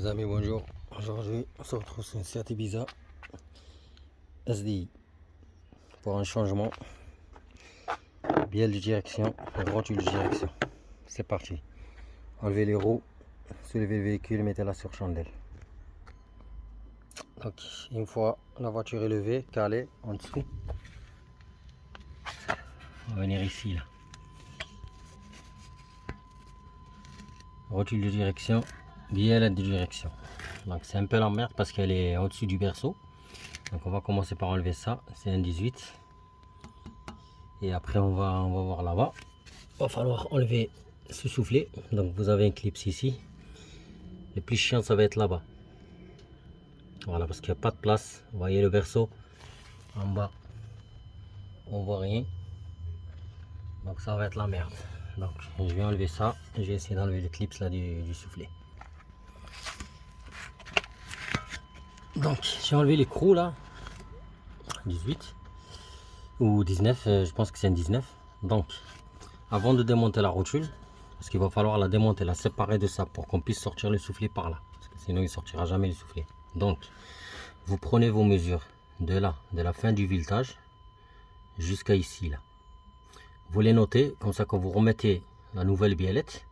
amis, bonjour. Aujourd'hui, on se retrouve sur une Seat Ibiza SDI pour un changement. Bielle de direction, rotule de direction. C'est parti. Enlevez les roues, soulevez le véhicule, mettez-la sur chandelle. Donc, une fois la voiture est levée, calée en dessous, on va venir ici là. Rotule de direction, bielle de direction. Donc c'est un peu la merde parce qu'elle est au-dessus du berceau. Donc on va commencer par enlever ça, c'est un 18. Et après on va voir là-bas. Il va falloir enlever ce soufflet. Donc vous avez un clip ici. Le plus chiant ça va être là-bas. Voilà, parce qu'il n'y a pas de place. Vous voyez le berceau en bas. On voit rien. Donc ça va être la merde. Donc je vais enlever ça. Je vais essayer d'enlever le clip là du soufflet. Donc j'ai enlevé l'écrou là. 18 ou 19, je pense que c'est un 19. Donc avant de démonter la rotule, parce qu'il va falloir la démonter, la séparer de ça pour qu'on puisse sortir le soufflet par là, parce que sinon il sortira jamais le soufflet. Donc vous prenez vos mesures de là, de la fin du filetage jusqu'à ici là. Vous les notez comme ça, quand vous remettez la nouvelle biellette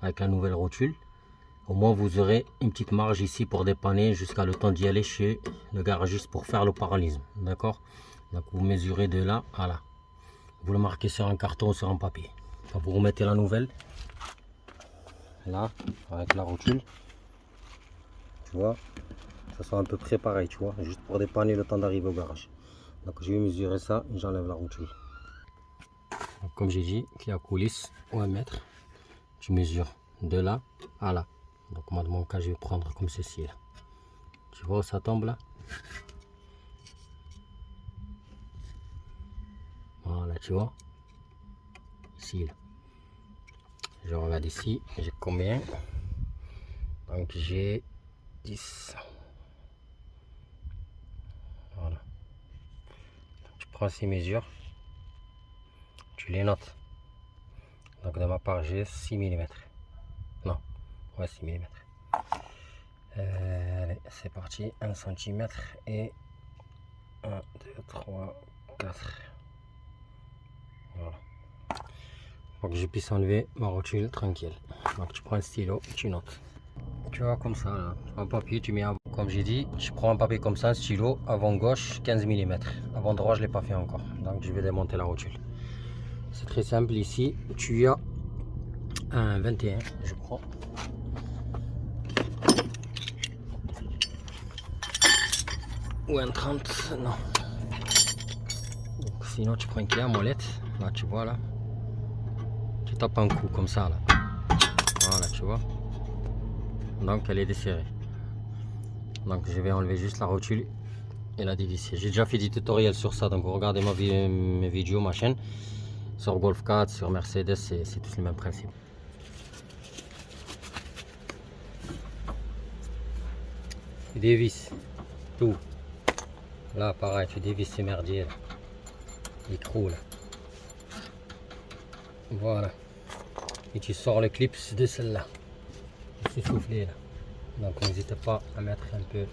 avec la nouvelle rotule, au moins vous aurez une petite marge ici pour dépanner jusqu'à le temps d'y aller chez le garagiste pour faire le paralysme. D'accord? Donc vous mesurez de là à là. Vous le marquez sur un carton ou sur un papier. Donc vous remettez la nouvelle là avec la rotule. Tu vois, ça soit à peu près pareil, tu vois, juste pour dépanner le temps d'arriver au garage. Donc je vais mesurer ça et j'enlève la rotule. Donc, comme j'ai dit, clé à coulisse ou 1 mètre. Tu mesures de là à là. Donc moi de mon cas je vais prendre comme ceci là. Tu vois où ça tombe là? Voilà, tu vois, ici là. Je regarde ici, j'ai combien? Donc j'ai 10. Voilà. Tu prends ces mesures, tu les notes. Donc de ma part j'ai 6 mm. Non, ouais, 6 mm. Allez, c'est parti. 1 cm et 1, 2, 3, 4. Voilà. Pour que je puisse enlever ma rotule tranquille. Donc tu prends un stylo, tu notes. Tu vois, comme ça là, un papier, tu mets avant. Comme j'ai dit, je prends un papier comme ça, un stylo, avant gauche 15 mm. Avant droit je l'ai pas fait encore. Donc je vais démonter la rotule. C'est très simple. Ici tu as un 21, je crois. Ou un 30, non. Donc, sinon tu prends une clé à molette. Là tu vois là. Tu tapes un coup comme ça là. Voilà, tu vois. Donc elle est desserrée. Donc je vais enlever juste la rotule et la dévisser. J'ai déjà fait des tutoriels sur ça, donc vous regardez mes vidéos, ma chaîne. Sur Golf 4, sur Mercedes, c'est tous le même principe. Tu dévisses tout. Là pareil, tu dévisses ces merdiers là. Les trous là. Voilà. Et tu sors le clip de celle-là. Ce soufflet là. Donc n'hésitez pas à mettre un peu.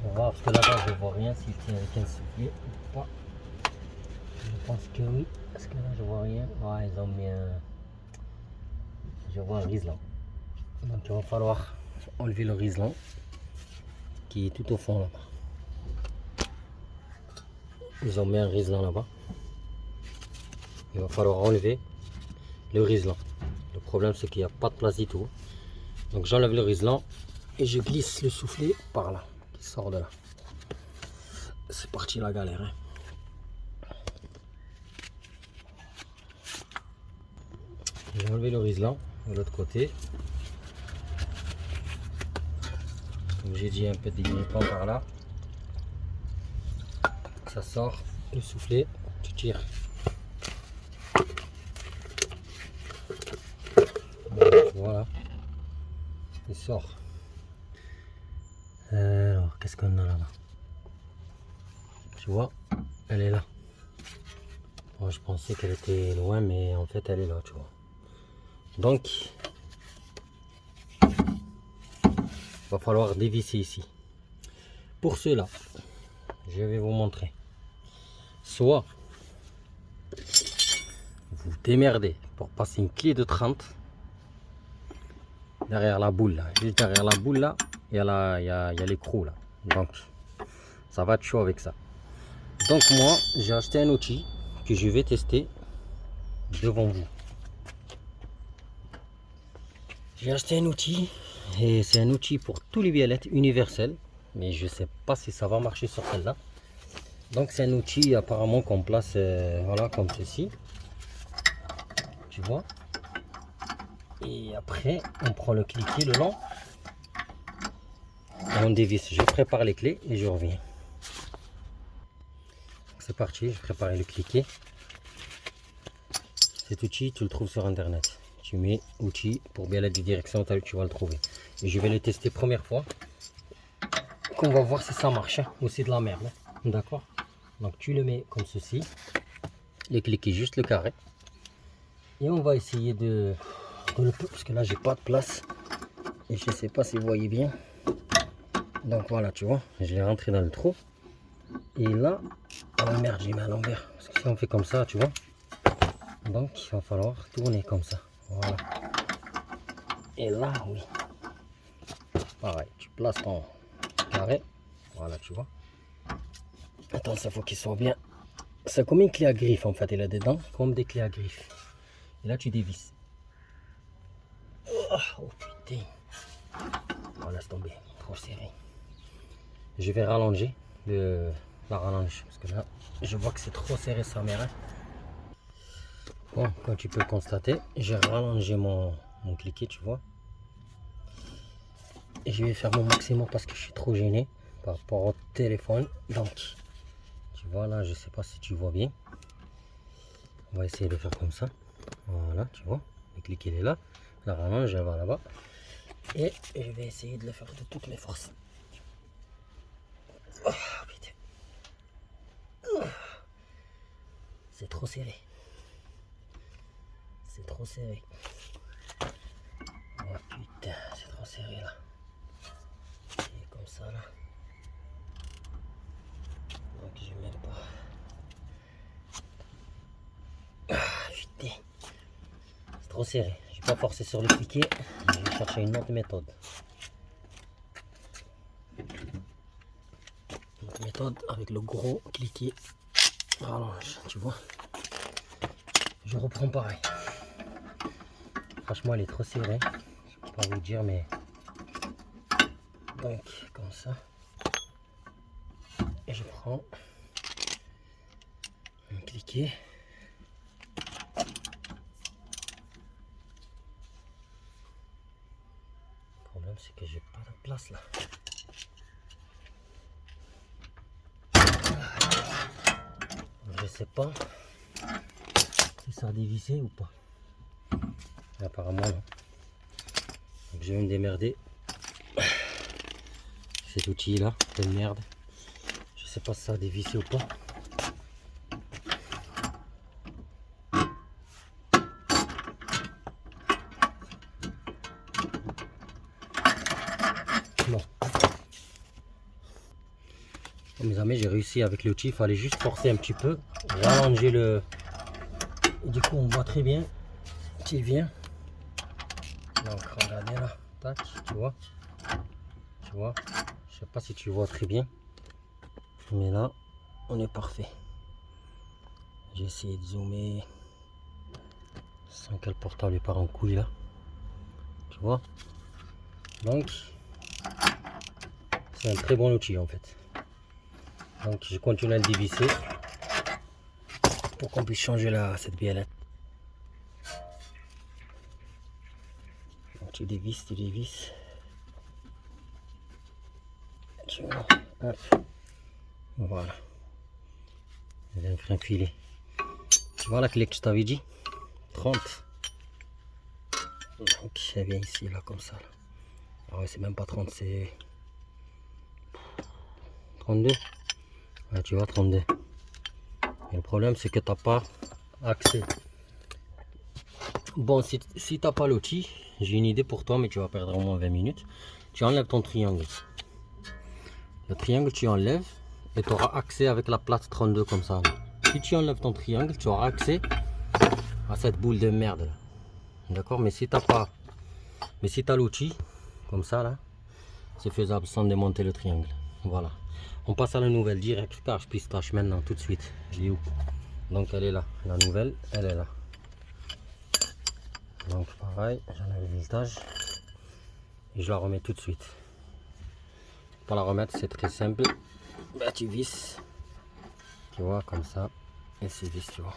On va voir, parce que là-bas je vois rien s'il tient avec un soufflet ou pas. Je pense que oui, parce que là je vois rien. Ouais, ils ont mis un. Je vois un riselant. Donc il va falloir enlever le riselant qui est tout au fond là-bas. Ils ont mis un riselant là-bas. Il va falloir enlever le riselant. Le problème c'est qu'il n'y a pas de place du tout. Donc j'enlève le riselant et je glisse le soufflet par là, qui sort de là. C'est parti la galère. Hein. J'ai enlevé le riselant de l'autre côté. Comme j'ai dit, un peu de dégripant par là. Ça sort le soufflet, tu tires. Voilà, il sort. Alors, qu'est-ce qu'on a là-bas? Tu vois, elle est là. Moi, je pensais qu'elle était loin, mais en fait, elle est là, tu vois. Donc, va falloir dévisser ici. Pour cela, je vais vous montrer. Soit vous démerdez pour passer une clé de 30 derrière la boule là. Juste derrière la boule là, il y a l'écrou là. Donc ça va être chaud avec ça. Donc moi j'ai acheté un outil que je vais tester devant vous. J'ai acheté un outil et c'est un outil pour tous les biellettes universel, mais je sais pas si ça va marcher sur celle-là. Donc c'est un outil apparemment qu'on place voilà comme ceci, tu vois. Et après on prend le cliquet le long et on dévisse. Je prépare les clés et je reviens. C'est parti, je prépare le cliquet. Cet outil tu le trouves sur internet. Tu mets outil pour biellette de direction, tu vas le trouver. Et je vais le tester première fois. Qu'on va voir si ça marche ou c'est de la merde. D'accord. Donc tu le mets comme ceci. Et cliquez juste le carré. Et on va essayer de le parce que là j'ai pas de place. Et je sais pas si vous voyez bien. Donc voilà, tu vois, je l'ai rentré dans le trou. Et là, oh merde, j'ai mis à l'envers. Parce que si on fait comme ça, tu vois. Donc il va falloir tourner comme ça. Voilà. Et là, oui. Pareil, tu places ton carré. Voilà, tu vois. Attends, ça faut qu'il soit bien. C'est comme une clé à griffe en fait, il a dedans, comme des clés à griffe. Et là, tu dévisses. Oh putain. On laisse tomber, trop serré. Je vais rallonger la rallonge parce que là, je vois que c'est trop serré sa mère. Bon, comme tu peux le constater, j'ai rallongé mon cliquet, tu vois. Et je vais faire mon maximum parce que je suis trop gêné par rapport au téléphone. Donc, tu vois là, je sais pas si tu vois bien. On va essayer de faire comme ça. Voilà, tu vois. Le cliquet il est là. La rallonge elle va là-bas. Et je vais essayer de le faire de toutes mes forces. Oh, putain. Oh. C'est trop serré. C'est trop serré. Oh putain, c'est trop serré là. Et comme ça là. Donc je mets pas. Ah putain. C'est trop serré. Je vais pas forcer sur le cliquet. Je vais chercher une autre méthode. Une autre méthode avec le gros cliquet. Rallonge, tu vois. Je reprends pareil. Franchement, elle est trop serrée. Je peux pas vous dire, mais donc comme ça. Et je prends un cliquet. Le problème, c'est que j'ai pas de place là. Je sais pas si ça a dévissé ou pas. Apparemment non. Donc je vais me démerder. Cet outil là de merde. Je sais pas si ça a dévissé ou pas. Bon. Mes amis, j'ai réussi avec l'outil. Il fallait juste forcer un petit peu, rallonger le. Et du coup, on voit très bien qu'il vient. Donc regardez là, tac, tu vois, je sais pas si tu vois très bien, mais là on est parfait. J'ai essayé de zoomer sans que le portable part en couille là, tu vois. Donc c'est un très bon outil en fait. Donc je continue à le dévisser pour qu'on puisse changer cette biellette. Donc tu dévisses, tu vois, hop, voilà. Elle vient faire un filet. Tu vois la clé que je t'avais dit, 30. Donc elle vient ici là comme ça là. Ah ouais, c'est même pas 30, c'est 32. Ouais, tu vois, 32. Et le problème c'est que t'as pas accès. Bon, si t'as pas l'outil, j'ai une idée pour toi, mais tu vas perdre au moins 20 minutes. tu enlèves ton triangle. Le triangle, tu enlèves et tu auras accès avec la plate 32 comme ça. Si tu enlèves ton triangle, tu auras accès à cette boule de merde. D'accord? Mais si tu n'as pas, mais si tu as l'outil, comme ça là, c'est faisable sans démonter le triangle. Voilà. On passe à la nouvelle direct, cache pistache maintenant, tout de suite. Elle est où? Donc elle est là. La nouvelle, elle est là. Donc pareil, j'enlève le visage et je la remets tout de suite. Pour la remettre, c'est très simple. Bah, tu visses, tu vois, comme ça, et c'est vis, tu vois.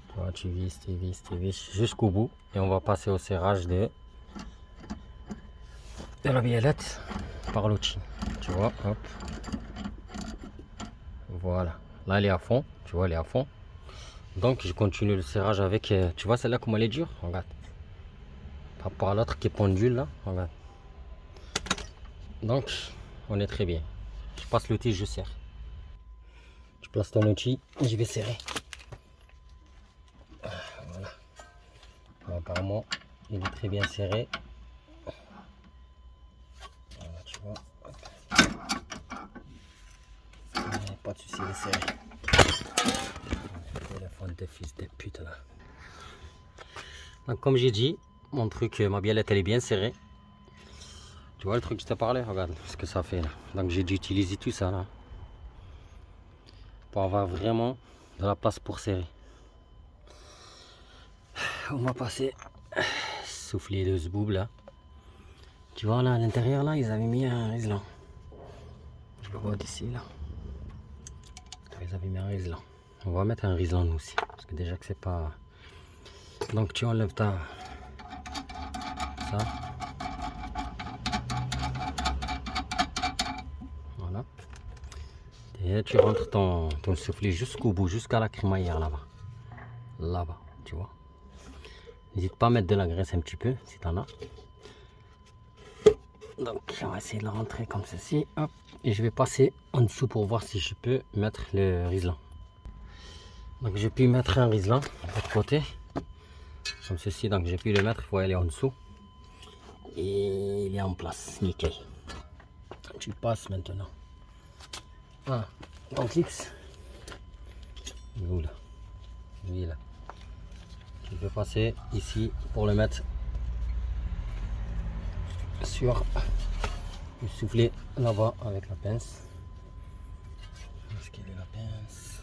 Tu vois, tu visses jusqu'au bout. Et on va passer au serrage de la biellette par l'outil. Tu vois, hop. Voilà. Là, elle est à fond. Tu vois, elle est à fond. Donc, je continue le serrage avec... tu vois, celle-là, comment elle est dure? Regarde. Par rapport à l'autre qui est pendule, là. Regarde. Donc, on est très bien. Je passe l'outil, je serre. Tu places ton outil et je vais serrer. Voilà. Bon, apparemment, il est très bien serré. Voilà, tu vois. Pas de soucis, il est serré. Téléphone de fils de pute là. Donc, comme j'ai dit, mon truc, ma biellette, elle est bien serrée. Tu vois le truc que je t'ai parlé? Regarde ce que ça fait là. Donc, j'ai dû utiliser tout ça là. Pour avoir vraiment de la place pour serrer. On va passer souffler de ce boob là. Tu vois là à l'intérieur là, ils avaient mis un riselant. Je le vois d'ici là. Ils avaient mis un riselant. On va mettre un riselant nous aussi. Parce que déjà que c'est pas. Donc tu enlèves ta. Ça. Voilà. Et tu rentres ton soufflet jusqu'au bout, jusqu'à la crémaillère là-bas. Là-bas, tu vois. N'hésite pas à mettre de la graisse un petit peu si tu en as. Donc on va essayer de la rentrer comme ceci. Hop. Et je vais passer en dessous pour voir si je peux mettre le riselant. Donc j'ai pu mettre un riselant de l'autre côté. Comme ceci, donc j'ai pu le mettre, il faut aller en dessous. Et il est en place, nickel. Tu passes maintenant. Ah, ton clips. Où là? Oui là. Tu peux passer ici pour le mettre sur le soufflet là-bas avec la pince. Est-ce qu'elle est la pince?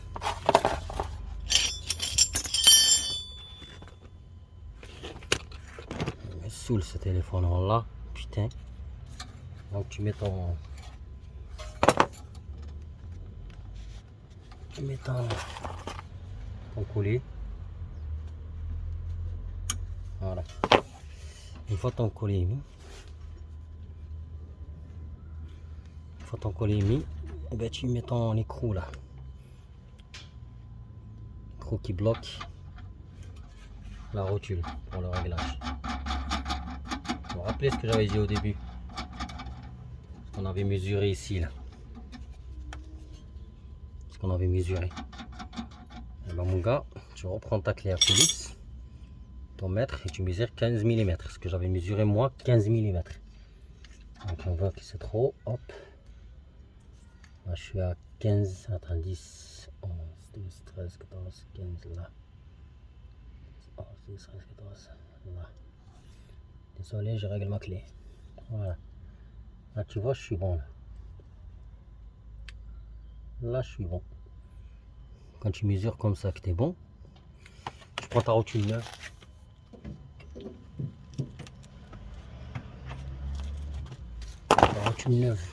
Il me saoule ce téléphone là, putain. Donc tu mets ton collier. Voilà. Une fois ton collier mis, et ben tu mets ton écrou là. Écrou qui bloque la rotule pour le réglage. Vous vous rappelez ce que j'avais dit au début? Ce qu'on avait mesuré ici là. Ce qu'on avait mesuré. Et ben mon gars, tu reprends ta clé à coulisse, ton mètre, et tu mesures 15 mm. Ce que j'avais mesuré moi, 15 mm. Donc on voit que c'est trop. Hop. Là je suis à 15, attends, 10, 11, 12, 13, 14, 15 là. 11, 12, 13, 14 là. Désolé, je règle ma clé. Voilà. Là tu vois, je suis bon là. Là je suis bon. Quand tu mesures comme ça que tu es bon, tu prends ta rotule neuve. Ta rotule neuve.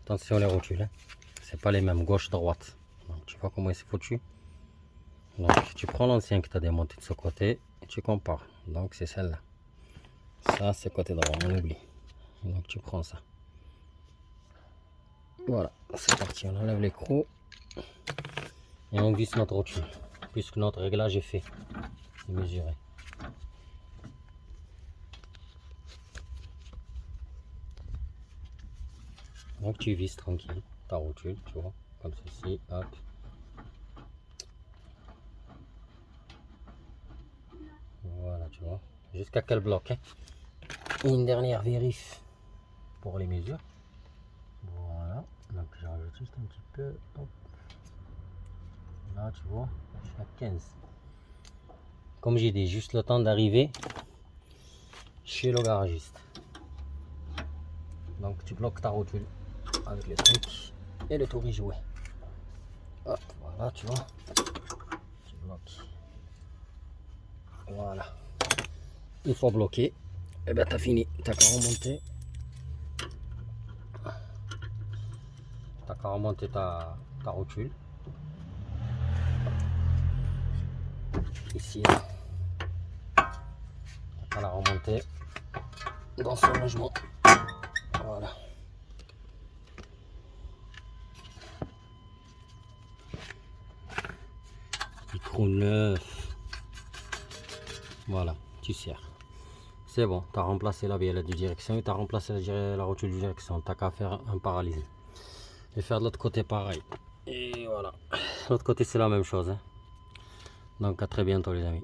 Attention les rotules, hein. C'est pas les mêmes gauche-droite. Donc tu vois comment c'est foutu. Donc tu prends l'ancien que tu as démonté de ce côté et tu compares. Donc c'est celle-là. Ça c'est côté droit, on oublie. Donc tu prends ça. Voilà, c'est parti, on enlève l'écrou et on visse notre rotule. Puisque notre réglage est fait, c'est mesuré. Donc tu visses tranquille ta rotule, tu vois, comme ceci, hop. Voilà, tu vois, jusqu'à qu'elle bloque. Hein. Une dernière vérif pour les mesures. Voilà, donc je rajoute juste un petit peu. Hop. Là, tu vois, je suis à 15. Comme j'ai dit, juste le temps d'arriver chez le garagiste. Donc tu bloques ta rotule avec le truc et le tour est joué. Hop, voilà, tu vois. Tu bloques. Voilà. Une fois bloqué, et ben t'as fini. T'as qu'à remonter. T'as qu'à remonter ta rotule. Ici, là. T'as qu'à la remonter dans son logement. Voilà. Micro neuf. Voilà, tu sers. C'est bon, tu as remplacé la bielle de direction et tu as remplacé la rotule de direction. Tu n'as qu'à faire un paralysé. Et faire de l'autre côté pareil. Et voilà. L'autre côté c'est la même chose. Hein. Donc à très bientôt les amis.